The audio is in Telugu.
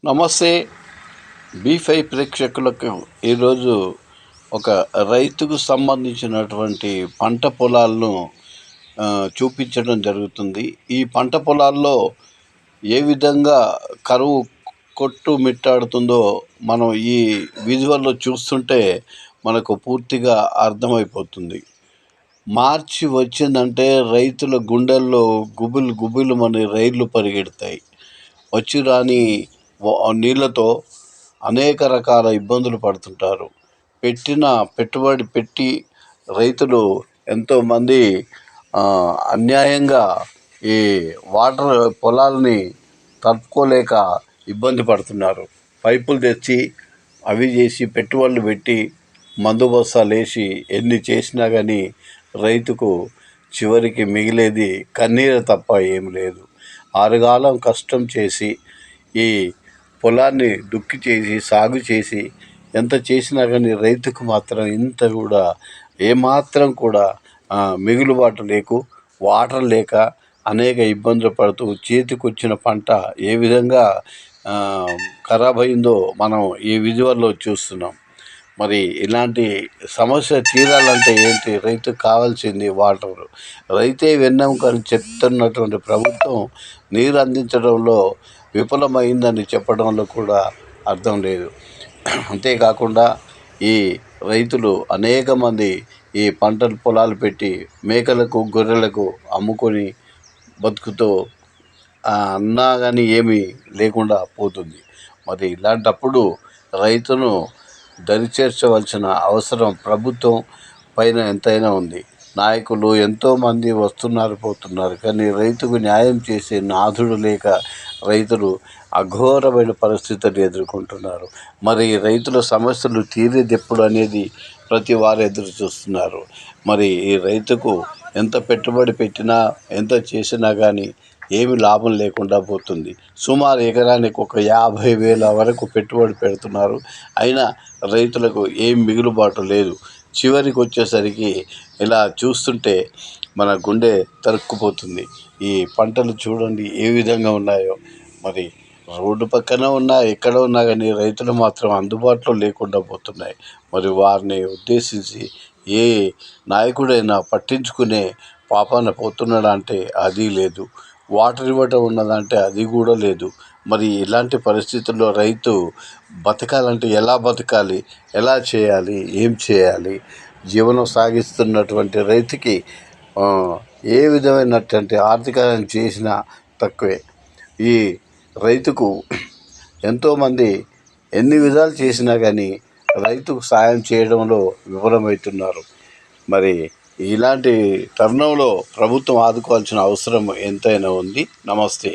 నమస్తే. బీ5 ప్రేక్షకులకు ఈరోజు ఒక రైతుకు సంబంధించినటువంటి పంట పొలాలను చూపించడం జరుగుతుంది. ఈ పంట పొలాల్లో ఏ విధంగా కరువు కొట్టుమిట్టాడుతుందో మనం ఈ విజువల్లో చూస్తుంటే మనకు పూర్తిగా అర్థమైపోతుంది. మార్చి వచ్చిందంటే రైతుల గుండెల్లో గుబులు గుబులుమని రైళ్లు పరిగెడతాయి. వచ్చి రాని నీళ్ళతో అనేక రకాల ఇబ్బందులు పడుతుంటారు. పెట్టిన పెట్టుబడి పెట్టి రైతులు ఎంతోమంది అన్యాయంగా ఈ వాటర్ పొలాలని తట్టుకోలేక ఇబ్బంది పడుతున్నారు. పైపులు తెచ్చి అవి చేసి పెట్టుబడులు పెట్టి మందు బస్తాలు వేసి ఎన్ని చేసినా కానీ రైతుకు చివరికి మిగిలేది కన్నీరు తప్ప ఏమి లేదు. ఆరుగాలం కష్టం చేసి ఈ పొలాన్ని దుక్కి చేసి సాగు చేసి ఎంత చేసినా కానీ రైతుకు మాత్రం ఇంత కూడా ఏమాత్రం కూడా మిగులుబాటు వాటర్ లేక అనేక ఇబ్బందులు పడుతూ చేతికొచ్చిన పంట ఏ విధంగా ఖరాబ్ అయిందో మనం ఈ విజువల్లో చూస్తున్నాం. మరి ఇలాంటి సమస్య తీరాలంటే ఏంటి? రైతుకు కావాల్సింది వాటర్. రైతే వెన్నెముక అని చెప్తున్నటువంటి ప్రభుత్వం నీరు అందించడంలో విఫలమైందని చెప్పడంలో కూడా అర్థం లేదు. అంతేకాకుండా ఈ రైతులు అనేక మంది ఈ పంటల పొలాలు పెట్టి మేకలకు గొర్రెలకు అమ్ముకొని బతుకుతూ అన్నా కానీ ఏమీ లేకుండా పోతుంది. మరి ఇలాంటప్పుడు రైతును దరిచేర్చవలసిన అవసరం ప్రభుత్వం పైన ఎంతైనా ఉంది. నాయకులు ఎంతోమంది వస్తున్నారు పోతున్నారు, కానీ రైతుకు న్యాయం చేసే నాథుడు లేక రైతులు అఘోరమైన పరిస్థితులు ఎదుర్కొంటున్నారు. మరి రైతుల సమస్యలు తీరేది ఎప్పుడు అనేది ప్రతి వారు ఎదురు చూస్తున్నారు. మరి ఈ రైతుకు ఎంత పెట్టుబడి పెట్టినా ఎంత చేసినా కానీ ఏమి లాభం లేకుండా పోతుంది. సుమారు ఎకరానికి ఒక 50,000 వరకు పెట్టుబడి పెడుతున్నారు. అయినా రైతులకు ఏం మిగులుబాటు లేదు. చివరికి వచ్చేసరికి ఇలా చూస్తుంటే మన గుండె తరుక్కుపోతుంది. ఈ పంటలు చూడండి ఏ విధంగా ఉన్నాయో. మరి రోడ్డు పక్కన ఉన్నా ఎక్కడ ఉన్నా కానీ రైతులు మాత్రం అందుబాటులో లేకుండా పోతున్నాయి. మరి వారిని ఉద్దేశించి ఏ నాయకుడైనా పట్టించుకునే పాపాన పోతున్నాడా అంటే అది లేదు. వాటర్ ఇవ్వటం ఉన్నదంటే అది కూడా లేదు. మరి ఇలాంటి పరిస్థితుల్లో రైతు బతకాలంటే ఎలా బతకాలి, ఎలా చేయాలి, ఏం చేయాలి? జీవనం సాగిస్తున్నటువంటి రైతుకి ఏ విధమైనటువంటి ఆర్థికాయం చేసినా తక్కువే. ఈ రైతుకు ఎంతోమంది ఎన్ని విధాలు చేసినా కానీ రైతుకు సాయం చేయడంలో విఫలమవుతున్నారు. మరి ఇలాంటి తరుణంలో ప్రభుత్వం ఆదుకోవాల్సిన అవసరం ఎంతైనా ఉంది. నమస్తే.